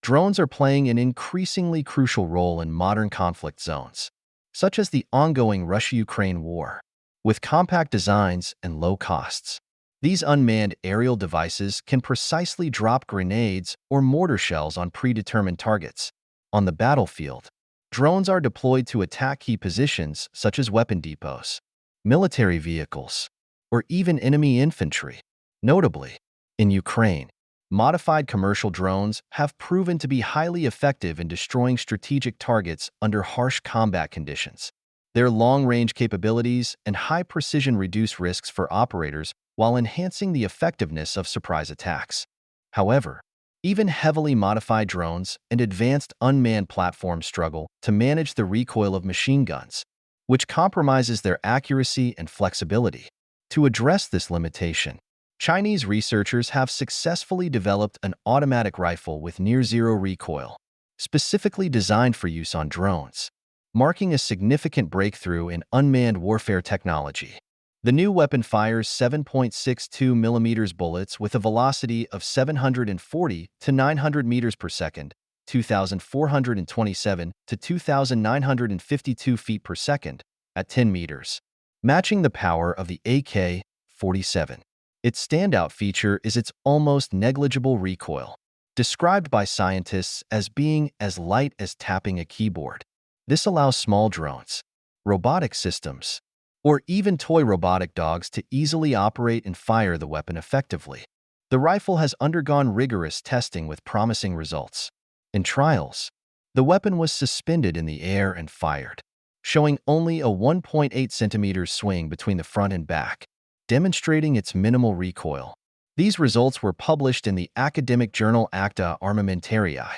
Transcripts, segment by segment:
drones are playing an increasingly crucial role in modern conflict zones, such as the ongoing Russia-Ukraine war. With compact designs and low costs, these unmanned aerial devices can precisely drop grenades or mortar shells on predetermined targets. On the battlefield, drones are deployed to attack key positions such as weapon depots, military vehicles, or even enemy infantry. Notably, in Ukraine, modified commercial drones have proven to be highly effective in destroying strategic targets under harsh combat conditions. Their long-range capabilities and high precision reduce risks for operators while enhancing the effectiveness of surprise attacks. However, even heavily modified drones and advanced unmanned platforms struggle to manage the recoil of machine guns, which compromises their accuracy and flexibility. To address this limitation, Chinese researchers have successfully developed an automatic rifle with near-zero recoil, specifically designed for use on drones, marking a significant breakthrough in unmanned warfare technology. The new weapon fires 7.62 mm bullets with a velocity of 740 to 900 meters per second, 2,427 to 2,952 feet per second, at 10 meters, matching the power of the AK-47. Its standout feature is its almost negligible recoil, described by scientists as being as light as tapping a keyboard. This allows small drones, robotic systems, or even toy robotic dogs to easily operate and fire the weapon effectively. The rifle has undergone rigorous testing with promising results. In trials, the weapon was suspended in the air and fired, showing only a 1.8 centimeters swing between the front and back, demonstrating its minimal recoil. These results were published in the academic journal Acta Armamentarii,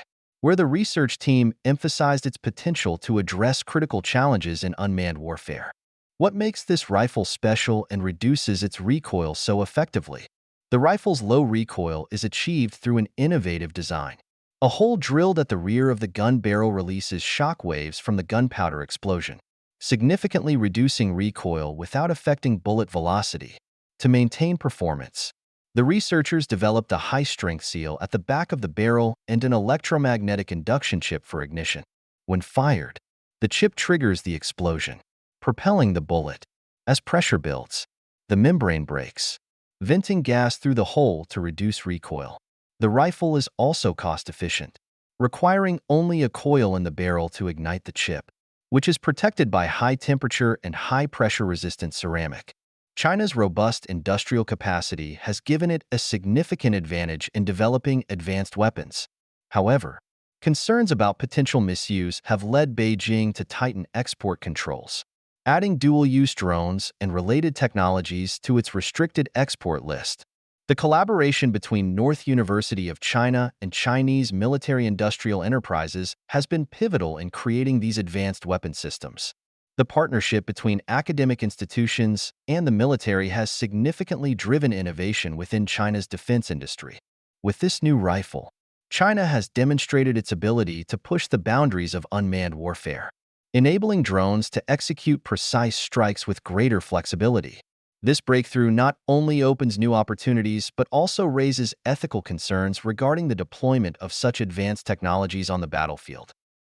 where the research team emphasized its potential to address critical challenges in unmanned warfare. What makes this rifle special and reduces its recoil so effectively? The rifle's low recoil is achieved through an innovative design. A hole drilled at the rear of the gun barrel releases shock waves from the gunpowder explosion, significantly reducing recoil without affecting bullet velocity. To maintain performance, the researchers developed a high-strength seal at the back of the barrel and an electromagnetic induction chip for ignition. When fired, the chip triggers the explosion, propelling the bullet. As pressure builds, the membrane breaks, venting gas through the hole to reduce recoil. The rifle is also cost-efficient, requiring only a coil in the barrel to ignite the chip, which is protected by high-temperature and high-pressure-resistant ceramic. China's robust industrial capacity has given it a significant advantage in developing advanced weapons. However, concerns about potential misuse have led Beijing to tighten export controls, adding dual-use drones and related technologies to its restricted export list. The collaboration between North University of China and Chinese military-industrial enterprises has been pivotal in creating these advanced weapon systems. The partnership between academic institutions and the military has significantly driven innovation within China's defense industry. With this new rifle, China has demonstrated its ability to push the boundaries of unmanned warfare, enabling drones to execute precise strikes with greater flexibility. This breakthrough not only opens new opportunities but also raises ethical concerns regarding the deployment of such advanced technologies on the battlefield.